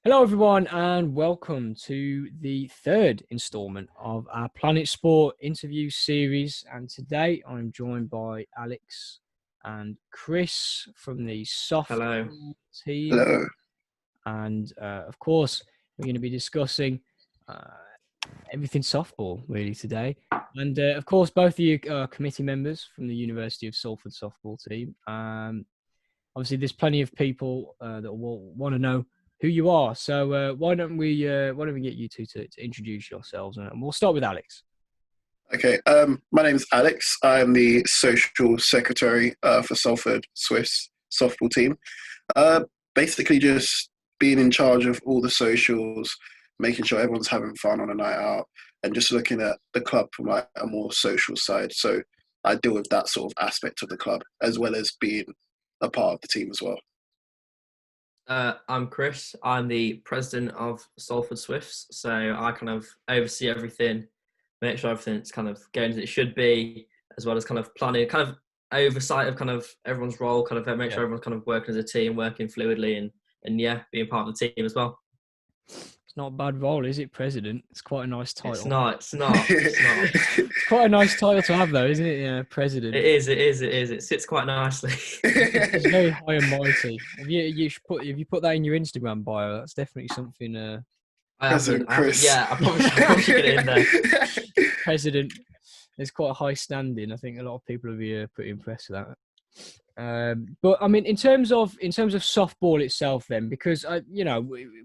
Hello, everyone, and welcome to the third installment of our Planet Sport interview series. And today I'm joined by Alex and Chris from the Hello. softball team. Hello. And of course, we're going to be discussing uh, everything softball really today. And of course, both of you are committee members from the University of Salford Softball team. Obviously, there's plenty of people that will want to know who you are. So why don't we get you two to introduce yourselves, and we'll start with Alex. Okay. My name is Alex. I'm the social secretary for Salford Swiss softball team. Basically, just being in charge of all the socials, making sure everyone's having fun on a night out, and just looking at the club from like a more social side. So I deal with that sort of aspect of the club, as well as being a part of the team as well. I'm Chris. I'm the president of Salford Swifts, so I kind of oversee everything, make sure everything's kind of going as it should be, as well as kind of planning, kind of oversight of kind of everyone's role, kind of make sure everyone's kind of working as a team, working fluidly, and being part of the team as well. It's not a bad role, is it, president? It's quite a nice title. It's not. It's quite a nice title to have, though, isn't it? Yeah, president. It is. It sits quite nicely. It's very high and mighty. If you put that in your Instagram bio, that's definitely something. President Chris. I probably should get it in there. President. There's quite a high standing. I think a lot of people will be pretty impressed with that. But I mean, in terms of softball itself, then, because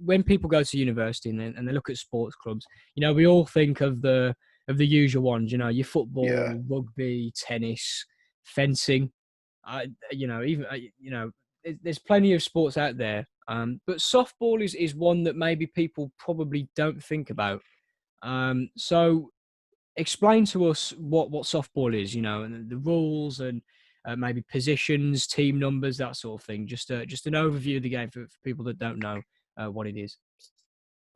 when people go to university and they look at sports clubs, we all think of the usual ones. Your football, rugby, tennis, fencing. There's plenty of sports out there. But softball is one that maybe people probably don't think about. So explain to us what softball is, and the rules and maybe positions, team numbers, that sort of thing. Just an overview of the game for people that don't know what it is.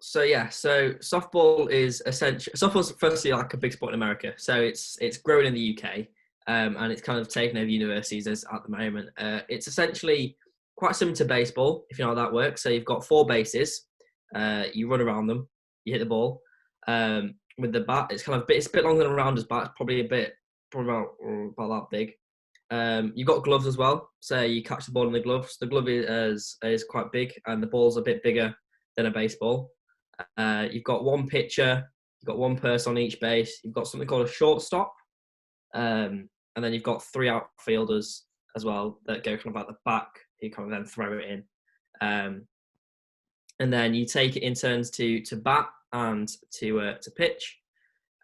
So softball is essentially softball's firstly like a big sport in America. So it's growing in the UK, and it's kind of taken over universities at the moment. It's essentially quite similar to baseball, if you know how that works. So you've got 4 bases, you run around them, you hit the ball. With the bat, it's a bit longer than a rounder's bat. It's probably about that big. You've got gloves as well, so you catch the ball in the gloves. The glove is quite big, and the ball's a bit bigger than a baseball. You've got 1 pitcher, you've got 1 person on each base. You've got something called a shortstop, and then you've got 3 outfielders as well that go kind of at the back. You kind of then throw it in, and then you take it in turns to bat and to pitch,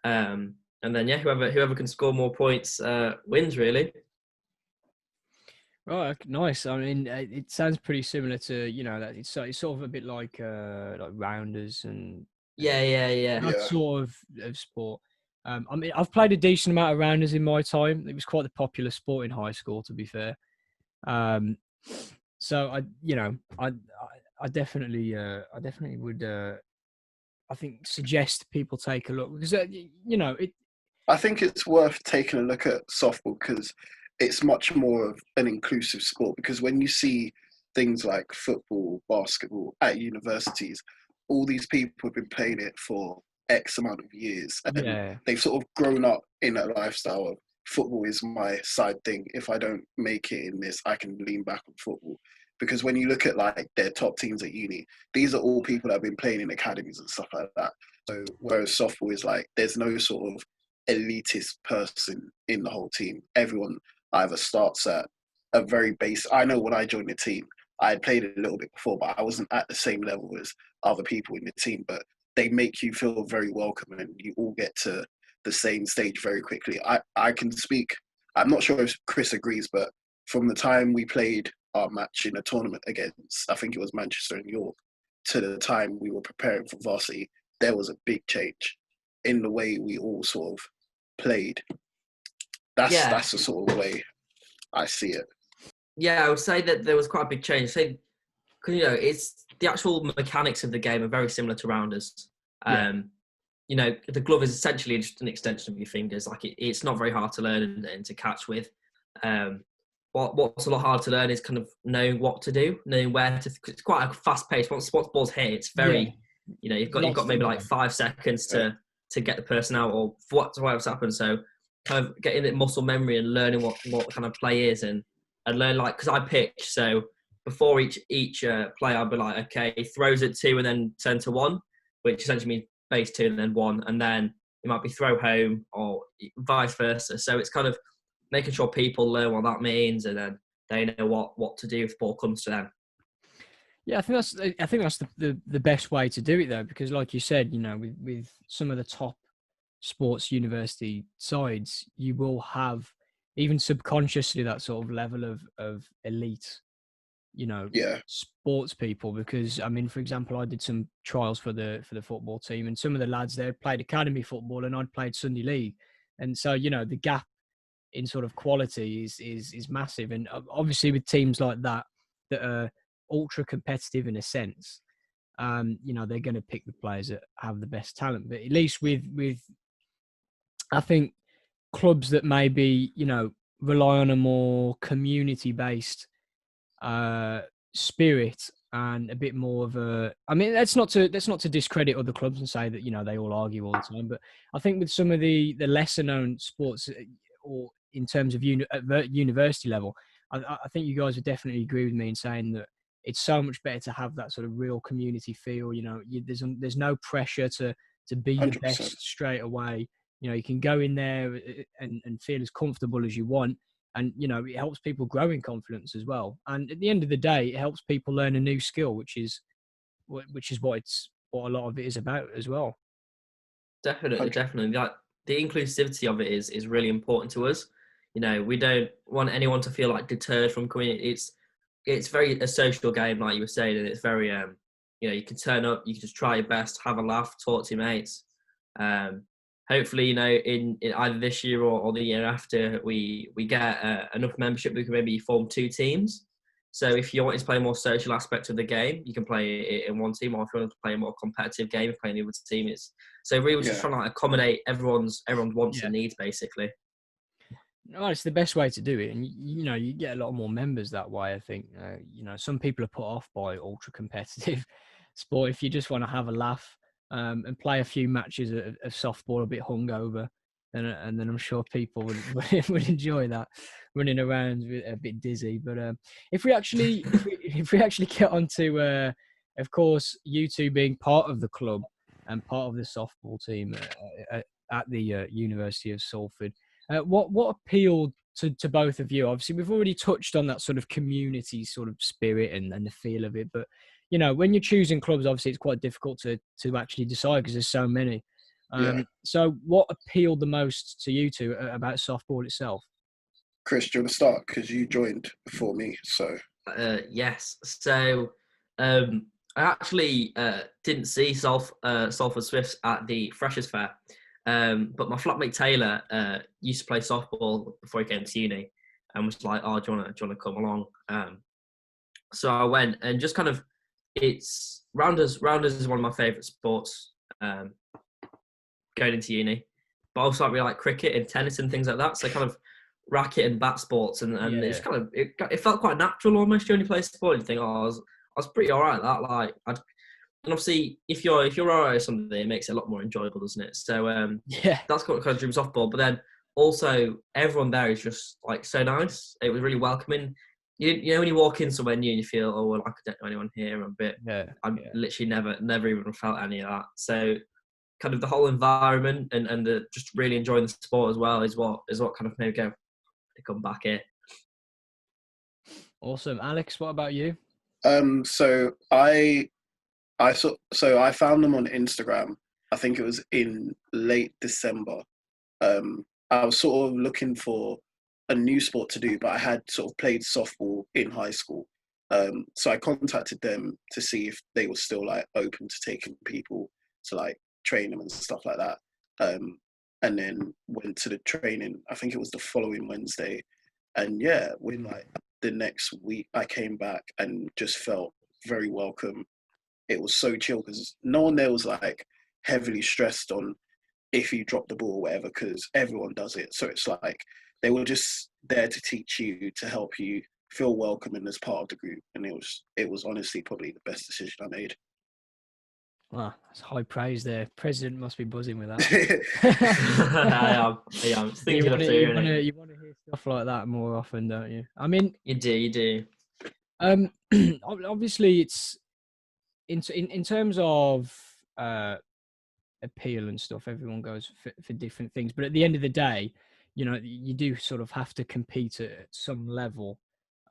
and then whoever can score more points wins really. Right, nice. I mean, it sounds pretty similar to that it's sort of a bit like rounders and that sort of sport. I mean, I've played a decent amount of rounders in my time. It was quite the popular sport in high school, to be fair. So I definitely would I think suggest people take a look because I think it's worth taking a look at softball because it's much more of an inclusive sport. Because when you see things like football, basketball at universities, all these people have been playing it for X amount of years, and they've sort of grown up in a lifestyle of football is my side thing. If I don't make it in this, I can lean back on football. Because when you look at like their top teams at uni, these are all people that have been playing in academies and stuff like that. So whereas softball is like, there's no sort of elitist person in the whole team. Everyone either starts at a very base. I know when I joined the team, I had played a little bit before, but I wasn't at the same level as other people in the team. But they make you feel very welcome and you all get to the same stage very quickly. I can speak, I'm not sure if Chris agrees, but from the time we played our match in a tournament against, I think it was Manchester and York, to the time we were preparing for varsity, there was a big change in the way we all sort of played. That's the sort of way I see it. Yeah, I would say that there was quite a big change. Because it's the actual mechanics of the game are very similar to rounders. The glove is essentially just an extension of your fingers. Like it's not very hard to learn and to catch with. what's a lot hard to learn is kind of knowing what to do, knowing where to. It's quite a fast pace. Once ball's hit, it's very, you've got maybe like 5 seconds to get the person out or what's happened. So kind of getting that muscle memory and learning what kind of play is and learn, like, because I pitch, so before each play I'll be like, okay, he throws it 2 and then centre 1, which essentially means base 2 and then 1, and then it might be throw home or vice versa. So it's kind of making sure people learn what that means, and then they know what to do if the ball comes to them. Yeah, I think that's the best way to do it, though, because like you said, with some of the top sports university sides, you will have even subconsciously that sort of level of elite, sports people. Because I mean, for example, I did some trials for the football team, and some of the lads there played academy football, and I'd played Sunday league, and so the gap in sort of quality is massive. And obviously with teams like that are ultra competitive in a sense, they're going to pick the players that have the best talent. But at least with I think clubs that maybe rely on a more community based spirit and a bit more of a, I mean, that's not to discredit other clubs and say that they all argue all the time, but I think with some of the lesser known sports, or in terms of at university level, I think you guys would definitely agree with me in saying that it's so much better to have that sort of real community feel. There's no pressure to be 100%. the best straight away. You can go in there and feel as comfortable as you want. And, it helps people grow in confidence as well. And at the end of the day, it helps people learn a new skill, which is what a lot of it is about as well. Definitely. Like, the inclusivity of it is really important to us. We don't want anyone to feel like deterred from coming. It's very a social game, like you were saying, and it's very you can turn up, you can just try your best, have a laugh, talk to your mates. Hopefully, in either this year or the year after, we get enough membership, we can maybe form 2 teams. So if you want to play a more social aspect of the game, you can play it in one team, or if you want to play a more competitive game, playing the other team. So really, we're just trying to accommodate everyone's wants and needs, basically. No, it's the best way to do it, and you get a lot more members that way. I think some people are put off by ultra competitive sport. If you just want to have a laugh and play a few matches of softball a bit hungover, and then I'm sure people would enjoy that, running around a bit dizzy. But if we actually get onto, of course, you two being part of the club and part of the softball team at the University of Salford. What appealed to both of you? Obviously, we've already touched on that sort of community sort of spirit and the feel of it. But, when you're choosing clubs, obviously, it's quite difficult to actually decide because there's so many. So what appealed the most to you two about softball itself? Chris, do you want to start? Because you joined before me, so. Yes. So I actually didn't see Salford Swifts at the Freshers' Fair. But my flatmate Taylor used to play softball before he came to uni, and was like, "Oh, do you want to come along?" So I went, and just kind of, it's rounders is one of my favourite sports going into uni, but also I really like cricket and tennis and things like that. So kind of racket and bat sports, and it's kind of it felt quite natural almost. You only play sport and you think, "Oh, I was pretty alright at that." Like and obviously, if you're alright at something, it makes it a lot more enjoyable, doesn't it? So that's what kind of drew softball. But then also, everyone there is just like so nice. It was really welcoming. You know when you walk in somewhere new and you feel, oh well, I don't know anyone here. I literally never even felt any of that. So kind of the whole environment and the just really enjoying the sport as well is what kind of made me go to come back here. Awesome, Alex. What about you? So I found them on Instagram. I think it was in late December. I was sort of looking for a new sport to do, but I had sort of played softball in high school. So I contacted them to see if they were still like open to taking people to like train them and stuff like that. And then went to the training. I think it was the following Wednesday. And within like the next week, I came back and just felt very welcome. It was so chill because no one there was like heavily stressed on if you drop the ball or whatever, because everyone does it. So it's like they were just there to teach you, to help you feel welcome and as part of the group. And it was honestly probably the best decision I made. Wow, that's high praise there. President must be buzzing with that. I am. It's things you have to hear. You want to hear stuff like that more often, don't you? I mean, you do. Obviously, it's in terms of appeal and stuff. Everyone goes for different things, but at the end of the day, you know, you do sort of have to compete at some level.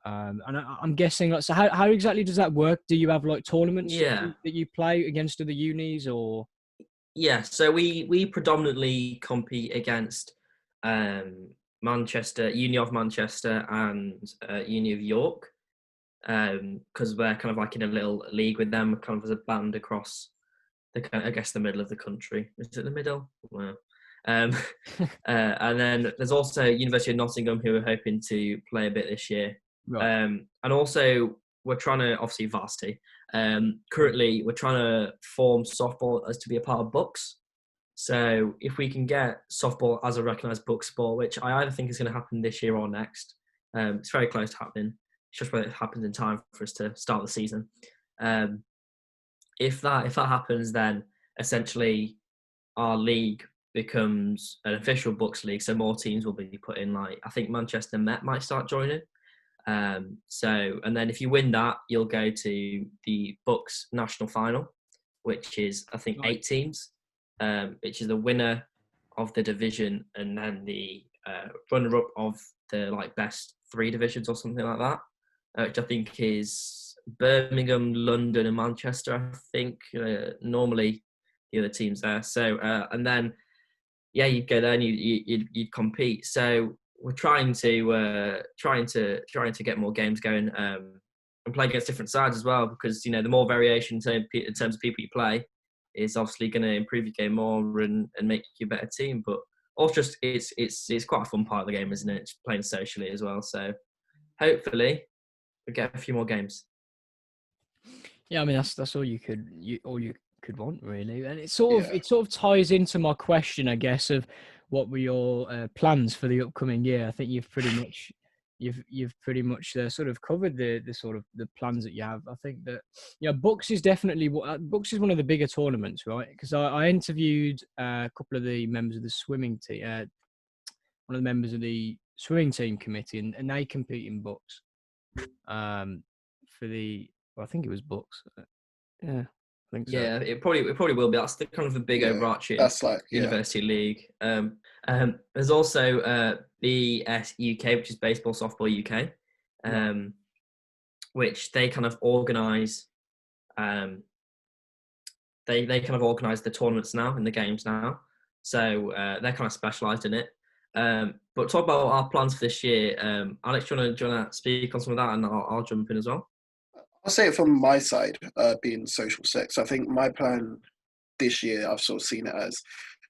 And I'm guessing, like, so how exactly does that work? Do you have like tournaments that you play against other unis, or? Yeah, so we predominantly compete against Manchester, Uni of Manchester, and Uni of York, because we're kind of like in a little league with them, kind of as a band across the middle of the country. Is it the middle? Wow. And then there's also University of Nottingham, who are hoping to play a bit this year. Right. And also we're trying to, obviously varsity, currently we're trying to form softball as to be a part of books. So if we can get softball as a recognised book sport, which I either think is going to happen this year or next, it's very close to happening. It's just whether it happens in time for us to start the season. If that happens, then essentially our league becomes an official books league. So more teams will be put in. Like, I think Manchester Met might start joining. And then if you win that, you'll go to the Bucks national final, which is, I think, 8 teams, which is the winner of the division and then the runner-up of the like best 3 divisions or something like that, which I think is Birmingham, London, and Manchester. I think normally the other teams there. So and then you go there and you compete. So we're trying to get more games going and play against different sides as well, because the more variation in terms of people you play is obviously going to improve your game more and make you a better team. But also just it's quite a fun part of the game, isn't it? Just playing socially as well. So hopefully we get a few more games. Yeah, I mean that's all you could want, really, and it sort of ties into my question, I guess, of what were your plans for the upcoming year. I think you've pretty much sort of covered the sort of the plans that you have. I think that Bucks is definitely Bucks is one of the bigger tournaments, right? Because I interviewed a couple of the members of the swimming team, one of the members of the swimming team committee, and they compete in Bucks. I think it was Bucks. Yeah. I think so. Yeah, it probably will be. That's the kind of the big overarching university league. There's also BSUK, which is Baseball Softball UK, which they kind of organise. They kind of organise the tournaments now and the games now, so they're kind of specialised in it. But talk about our plans for this year. Alex, do you want to speak on some of that, and I'll jump in as well. I'll say it from my side, being social sex. I think my plan this year, I've sort of seen it as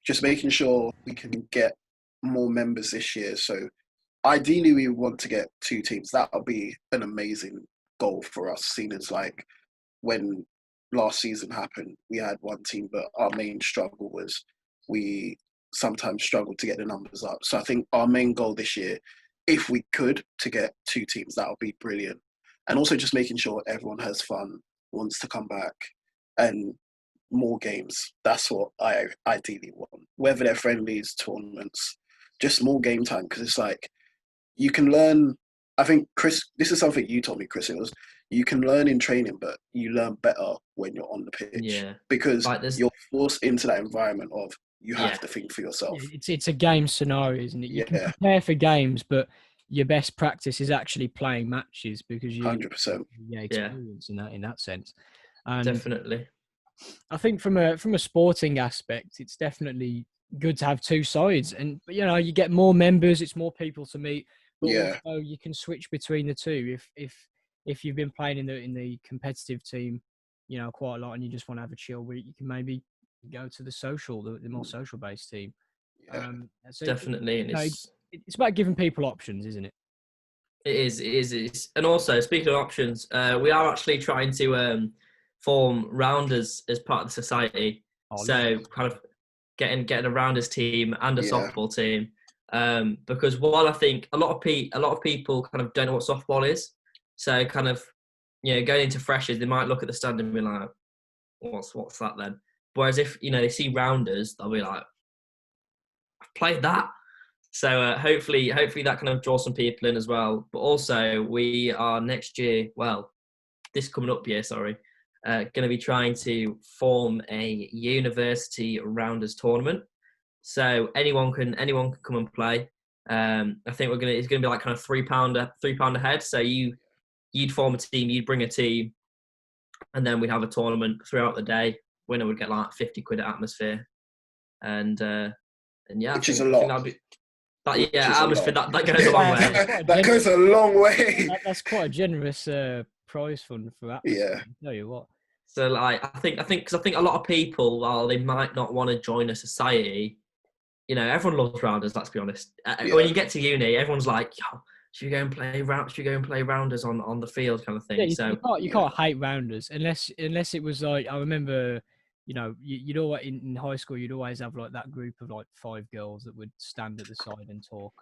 just making sure we can get more members this year. So ideally, we want to get 2 teams. That would be an amazing goal for us, seeing as like when last season happened, we had 1 team, but our main struggle was we sometimes struggled to get the numbers up. So I think our main goal this year, if we could, to get 2 teams, that would be brilliant. And also just making sure everyone has fun, wants to come back, and more games. That's what I ideally want. Whether they're friendlies, tournaments, just more game time. Because it's like, you can learn, I think, Chris, this is something you told me, Chris, it was, you can learn in training, but you learn better when you're on the pitch. Yeah. Because you're forced into that environment of, you have to think for yourself. It's a game scenario, isn't it? You can prepare for games, but your best practice is actually playing matches, because you 100%. experience in that sense. And definitely. I think from a sporting aspect, it's definitely good to have 2 sides, and you get more members, it's more people to meet, but also you can switch between the 2 if you've been playing in the competitive team, quite a lot, and you just want to have a chill week, you can maybe go to the more social based team. So definitely, and it's about giving people options, isn't it? It is. And also, speaking of options, we are actually trying to form rounders as part of the society. So kind of getting a rounders team and a softball team. Because while I think a lot of people kind of don't know what softball is, so kind of going into freshers, they might look at the stand and be like, what's that then? Whereas if they see rounders, they'll be like, I've played that. So hopefully that kind of draws some people in as well. But also we are next year, well, this coming up year, sorry, going to be trying to form a university rounders tournament. So anyone can come and play. I think it's gonna be like kind of £3 a head. So you'd form a team, you'd bring a team, and then we'd have a tournament throughout the day. Winner would get like 50 quid at Atmosphere, and yeah, which is a lot. Atmosphere that goes a long way. That goes a long way. That's quite a generous prize fund for Atmosphere. Yeah. I tell you what. So like I think a lot of people, while they might not want to join a society, everyone loves rounders. Let's be honest. When you get to uni, everyone's like, "Yo, should we go and play rounders on the field?" kind of thing. Yeah, you can't hate rounders unless it was like, I remember, you'd always in high school you'd always have like that group of like 5 girls that would stand at the side and talk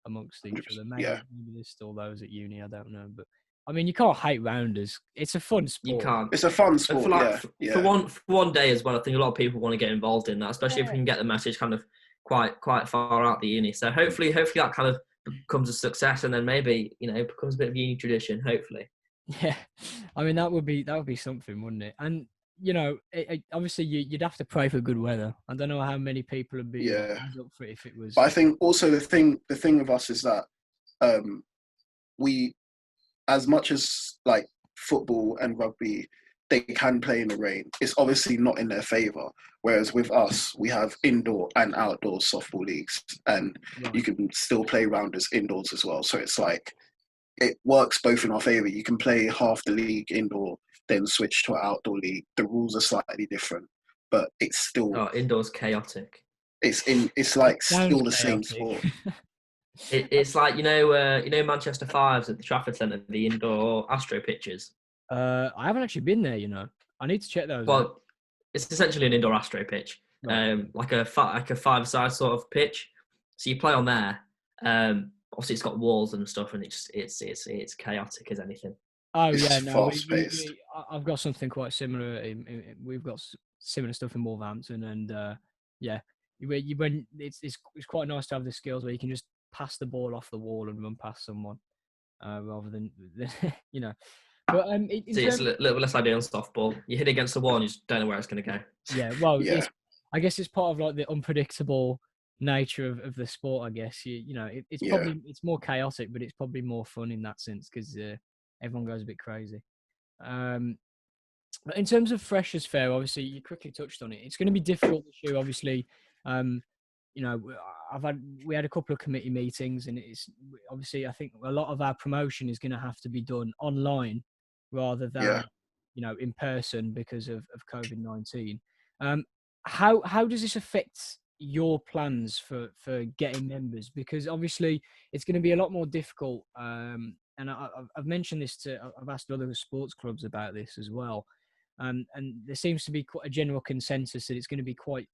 amongst each other. Maybe there's still those at uni. I don't know, but I mean, you can't hate rounders. It's a fun sport. You can't. It's a fun sport. For one day as well, I think a lot of people want to get involved in that, especially if we can get the message kind of quite far out the uni. So hopefully that kind of becomes a success, and then maybe becomes a bit of uni tradition. Hopefully. Yeah, I mean that would be something, wouldn't it? And obviously you'd have to pray for good weather. I don't know how many people would be up for it if it was. But I think also the thing with us is that we, as much as like football and rugby, they can play in the rain. It's obviously not in their favour. Whereas with us, we have indoor and outdoor softball leagues, and you can still play rounders indoors as well. So it's like it works both in our favour. You can play half the league indoor, then switch to an outdoor league. The rules are slightly different, but it's still indoors chaotic. It's like still the same sport. It's like Manchester Fives at the Trafford Centre, the indoor Astro pitches. I haven't actually been there. I need to check those. Well, it's essentially an indoor Astro pitch, like a 5-a-side sort of pitch. So you play on there. Obviously, it's got walls and stuff, and it's chaotic as anything. Oh yeah, no, I've got something quite similar. We've got similar stuff in Wolverhampton, and when it's quite nice to have the skills where you can just pass the ball off the wall and run past someone, rather than But it's a little less ideal on softball. You hit against the wall and you just don't know where it's going to go. Yeah, well, I guess it's part of like the unpredictable nature of the sport. I guess it's probably it's more chaotic, but it's probably more fun in that sense because everyone goes a bit crazy. But in terms of freshers' fair, obviously you quickly touched on it. It's going to be difficult this year, obviously. We had a couple of committee meetings, and it's obviously I think a lot of our promotion is going to have to be done online rather than in person because of COVID-19. How does this affect your plans for getting members? Because obviously it's going to be a lot more difficult. And I've mentioned this I've asked other sports clubs about this as well. And there seems to be quite a general consensus that it's going to be quite.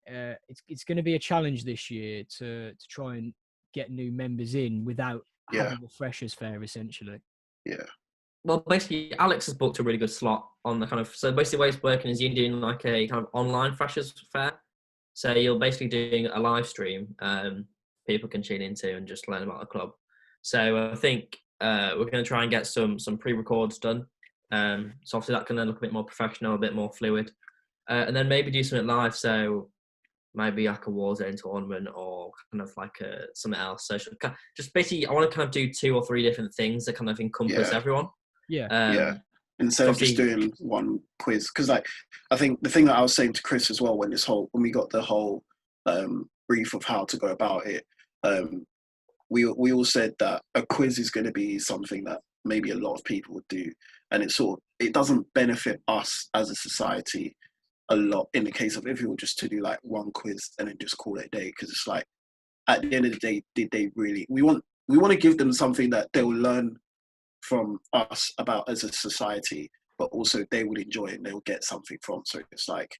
It's going to be a challenge this year to try and get new members in without having a freshers fair, essentially. Yeah. Well, basically, Alex has booked a really good slot on the kind of. So basically, the way it's working is you're doing like a kind of online freshers fair. So you're basically doing a live stream. People can tune into and just learn about the club. So I think we're going to try and get some pre-records done. So obviously that can then look a bit more professional, a bit more fluid, and then maybe do something live. So maybe like a Warzone tournament or kind of like something else. So just basically, I want to kind of do 2 or 3 different things that kind of encompass everyone. Yeah. Instead of just doing one quiz, because I think the thing that I was saying to Chris as well when we got the whole brief of how to go about it, we all said that a quiz is going to be something that maybe a lot of people would do, and it doesn't benefit us as a society a lot in the case of if you were just to do like one quiz and then just call it a day, because it's like at the end of the day, did they really? We want to give them something that they'll learn from us about as a society, but also they would enjoy it and they'll get something from. So it's like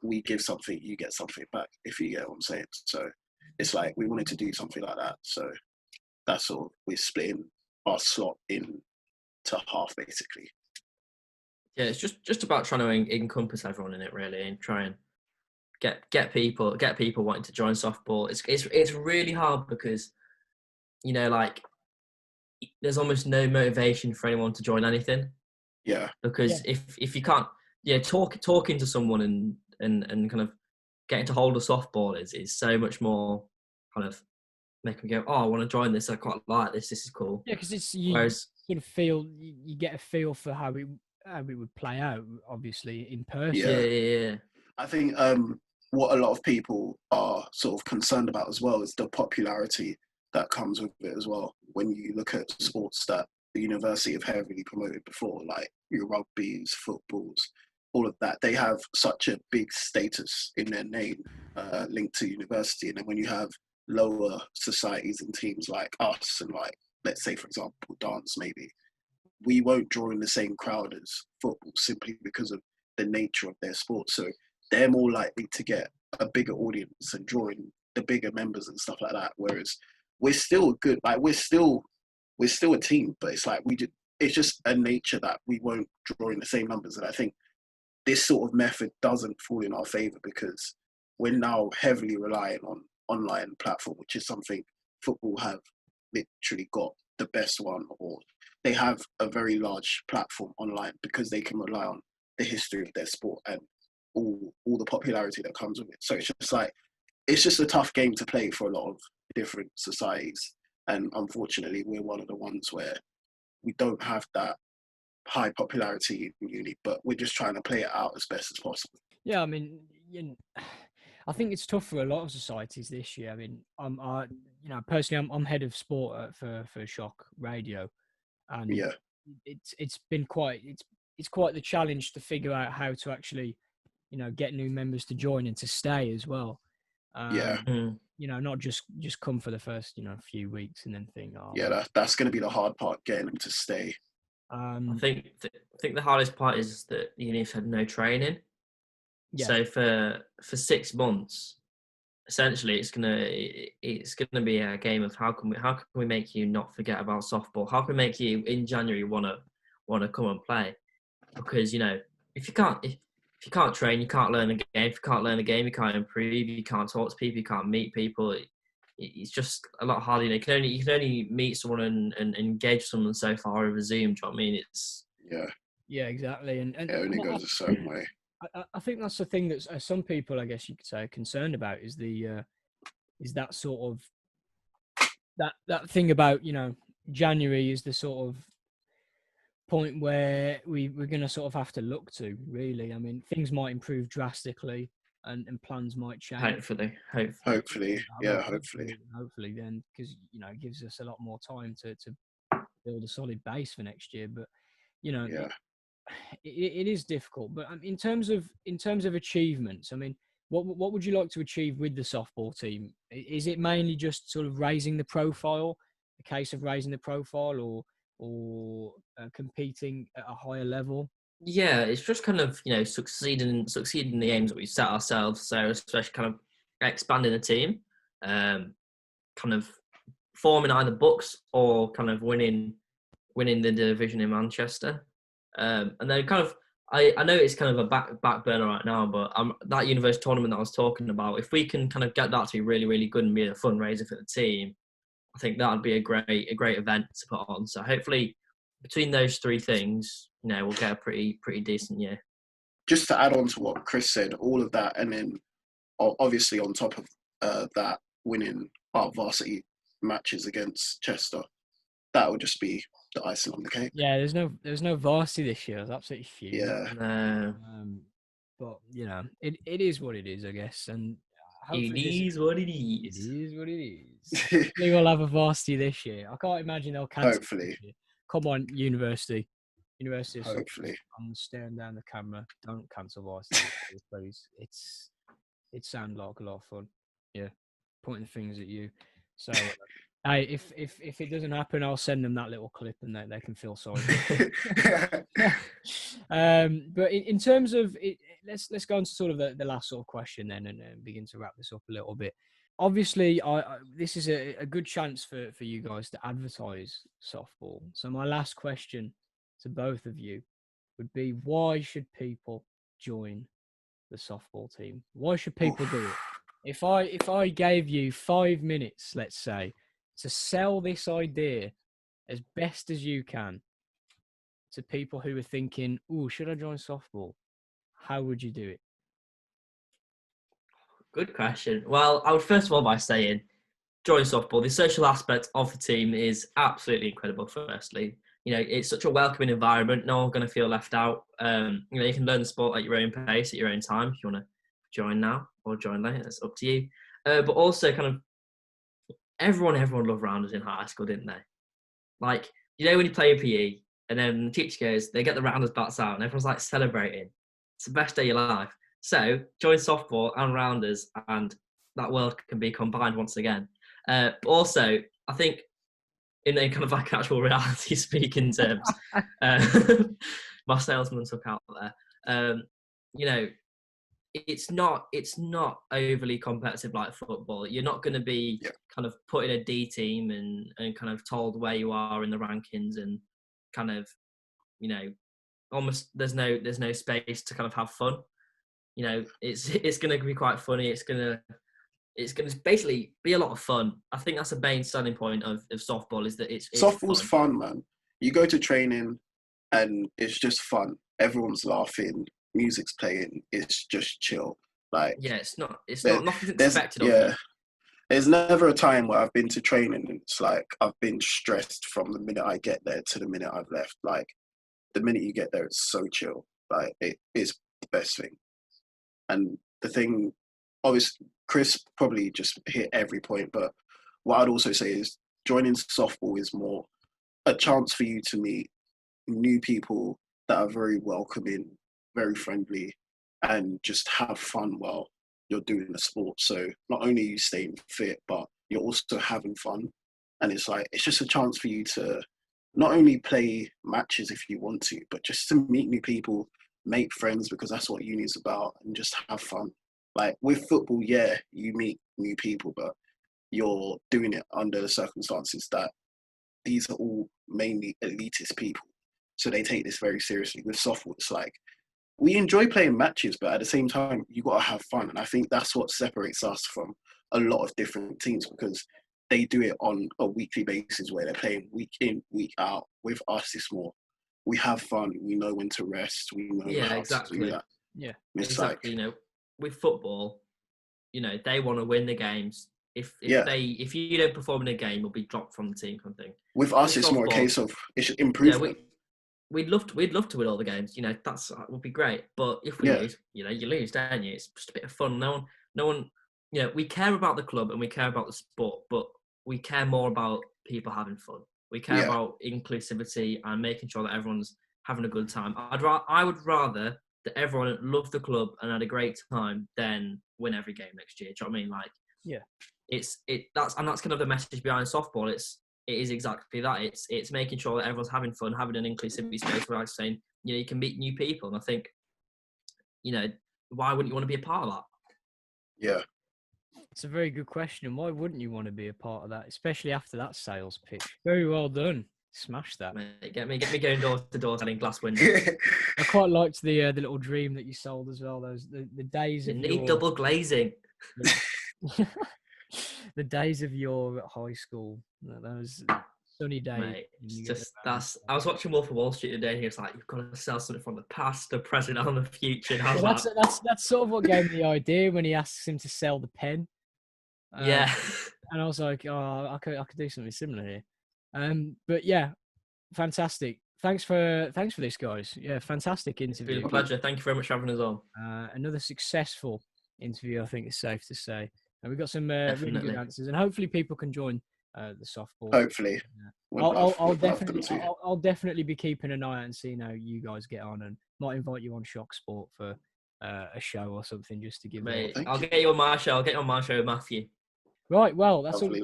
we give something, you get something back, if you get what I'm saying. So it's like we wanted to do something like that. So that's sort of, we're splitting our slot into half basically. Yeah, it's just about trying to encompass everyone in it really, and try and get people wanting to join softball. It's really hard because, you know, like there's almost no motivation for anyone to join anything. Yeah. Because if you can't, talking to someone and kind of getting to hold a softball is so much more kind of make me go, oh, I want to join this. I quite like this. This is cool. Yeah, because it's you sort of feel you get a feel for how it would play out, obviously in person. Yeah. I think what a lot of people are sort of concerned about as well is the popularity that comes with it as well. When you look at sports that the university have heavily promoted before, like your rugby's, footballs, all of that, they have such a big status in their name linked to university. And then when you have lower societies and teams like us and like, let's say, for example, dance maybe, we won't draw in the same crowd as football simply because of the nature of their sport. So they're more likely to get a bigger audience and draw in the bigger members and stuff like that. Whereas we're still good, like we're still a team, but it's like it's just a nature that we won't draw in the same numbers. And I think this sort of method doesn't fall in our favor because we're now heavily relying on online platform, which is something football have literally got the best one, or they have a very large platform online because they can rely on the history of their sport and all the popularity that comes with it. So it's just a tough game to play for a lot of different societies. And unfortunately, we're one of the ones where we don't have that high popularity in uni, but we're just trying to play it out as best as possible. Yeah, I mean, I think it's tough for a lot of societies this year. I mean, personally, I'm head of sport for Shock Radio, and it's been quite the challenge to figure out how to actually, get new members to join and to stay as well. Not just come for the first few weeks and then think, that's going to be the hard part, getting them to stay. I think the hardest part is that unis had no training. Yeah. So for 6 months, essentially, it's gonna be a game of how can we make you not forget about softball? How can we make you in January wanna come and play? Because if you can't train, you can't learn a game. If you can't learn a game, you can't improve. You can't talk to people. You can't meet people. It's just a lot harder. You can only meet someone and engage someone so far over Zoom. Do you know what I mean? It's yeah, exactly. And it only goes a certain way. I think that's the thing that some people, I guess you could say, are concerned about is is that sort of that thing about January is the sort of point where we're going to sort of have to look to, really. I mean, things might improve drastically and plans might change. Hopefully. Hopefully then, because it gives us a lot more time to build a solid base for next year. But it is difficult. But in terms of achievements, I mean, what would you like to achieve with the softball team? Is it mainly just sort of raising the profile, a case of raising the profile, or competing at a higher level? Yeah, it's just kind of succeeding in the aims that we've set ourselves. So especially kind of expanding the team, kind of forming either books or kind of winning the division in Manchester, and then kind of I know it's kind of a back burner right now, but that university tournament that I was talking about, if we can kind of get that to be really, really good and be a fundraiser for the team, I think that would be a great event to put on. So hopefully between those three things, we'll get a pretty decent year. Just to add on to what Chris said, all of that, and then obviously on top of that, winning our varsity matches against Chester, that would just be the icing on the cake. Yeah, there's no varsity this year. It's absolutely fuming. Yeah. No. But it is what it is, I guess, and it is what it is. It is what it is. Hopefully we'll have a varsity this year. I can't imagine they'll cancel. Hopefully. Come on, University of Hopefully. I'm staring down the camera. Don't cancel varsity, please. It sounds like a lot of fun. Yeah, pointing fingers at you. So, hey, if it doesn't happen, I'll send them that little clip and they can feel sorry. But in terms of it, let's go on to sort of the last sort of question then and begin to wrap this up a little bit. obviously, this is a good chance for you guys to advertise softball. So my last question to both of you would be: why should people join the softball team? Why should people do it? If I gave you 5 minutes, let's say, to sell this idea as best as you can to people who are thinking, "Oh, should I join softball?" How would you do it? Good question. Well, I would first of all by saying join softball. The social aspect of the team is absolutely incredible. Firstly, it's such a welcoming environment. No one's going to feel left out. You can learn the sport at your own pace, at your own time. If you want to join now or join later, it's up to you. But also, kind of everyone loved rounders in high school, didn't they? Like, when you play PE and then the teacher goes, they get the rounders bats out and everyone's like celebrating. It's the best day of your life. So join softball and rounders, and that world can be combined once again. But also, I think in a kind of like actual reality speaking terms, my salesman took out there. It's not overly competitive like football. You're not going to be kind of put in a D team and kind of told where you are in the rankings, and kind of almost there's no space to kind of have fun. It's going to be quite funny. It's going to basically be a lot of fun. I think that's the main selling point of softball, is that it's softball's fun, man. You go to training and it's just fun. Everyone's laughing, music's playing, it's just chill. Like, it's not nothing expected of you. There's never a time where I've been to training and it's like I've been stressed from the minute I get there to the minute I've left. Like, the minute you get there, it's so chill. Like, it is the best thing. And the thing, obviously, Chris probably just hit every point, but what I'd also say is joining softball is more a chance for you to meet new people that are very welcoming, very friendly, and just have fun while you're doing the sport. So not only are you staying fit, but you're also having fun. And it's just a chance for you to not only play matches if you want to, but just to meet new people, make friends, because that's what uni is about, and just have fun. Like, with football, you meet new people, but you're doing it under the circumstances that these are all mainly elitist people. So they take this very seriously. With softball, it's like, we enjoy playing matches, but at the same time, you got to have fun. And I think that's what separates us from a lot of different teams, because they do it on a weekly basis where they're playing week in, week out. With us, it's more, we have fun. We know when to rest. We know how to do that. Yeah, it's exactly. With football, they want to win the games. If you don't perform in a game, you'll be dropped from the team, kind of thing. With us, it's more a case of it's improvement. We'd love to win all the games. That would be great. But if we lose, you lose, don't you? It's just a bit of fun. No one. We care about the club and we care about the sport, but we care more about people having fun. We care about inclusivity and making sure that everyone's having a good time. I would rather that everyone loved the club and had a great time than win every game next year. Do you know what I mean? Like, that's kind of the message behind softball. It is exactly that. It's making sure that everyone's having fun, having an inclusivity space where I'm saying, you can meet new people. And I think, why wouldn't you want to be a part of that? Yeah. It's a very good question. Why wouldn't you want to be a part of that, especially after that sales pitch? Very well done. Smash that. Mate, get me going door to door selling glass windows. I quite liked the little dream that you sold as well. Those the days you of need double glazing. The days of your high school, those sunny days. Mate, I was watching Wolf of Wall Street today, and he was like, "You've got to sell something from the past, the present, and the future." And I was that's sort of what gave me the idea when he asks him to sell the pen. And I was like, "Oh, I could do something similar here." But yeah, fantastic. Thanks for this, guys. Yeah, fantastic interview. It's been a pleasure. Thank you very much for having us on. Another successful interview, I think it's safe to say. And we've got some really good answers, and hopefully people can join the softball. Hopefully, I'll definitely be keeping an eye out and seeing how you guys get on, and might invite you on Shock Sport for a show or something, just to give. Mate, I'll get you on my show. I'll get you on my show with Matthew. Right. Well, that's all we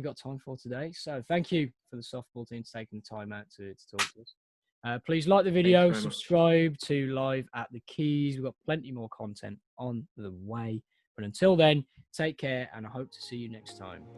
got time for today. So thank you for the softball team taking the time out to talk to us. Please like the video, subscribe to Live at the Quays. We've got plenty more content on the way. But until then, take care, and I hope to see you next time.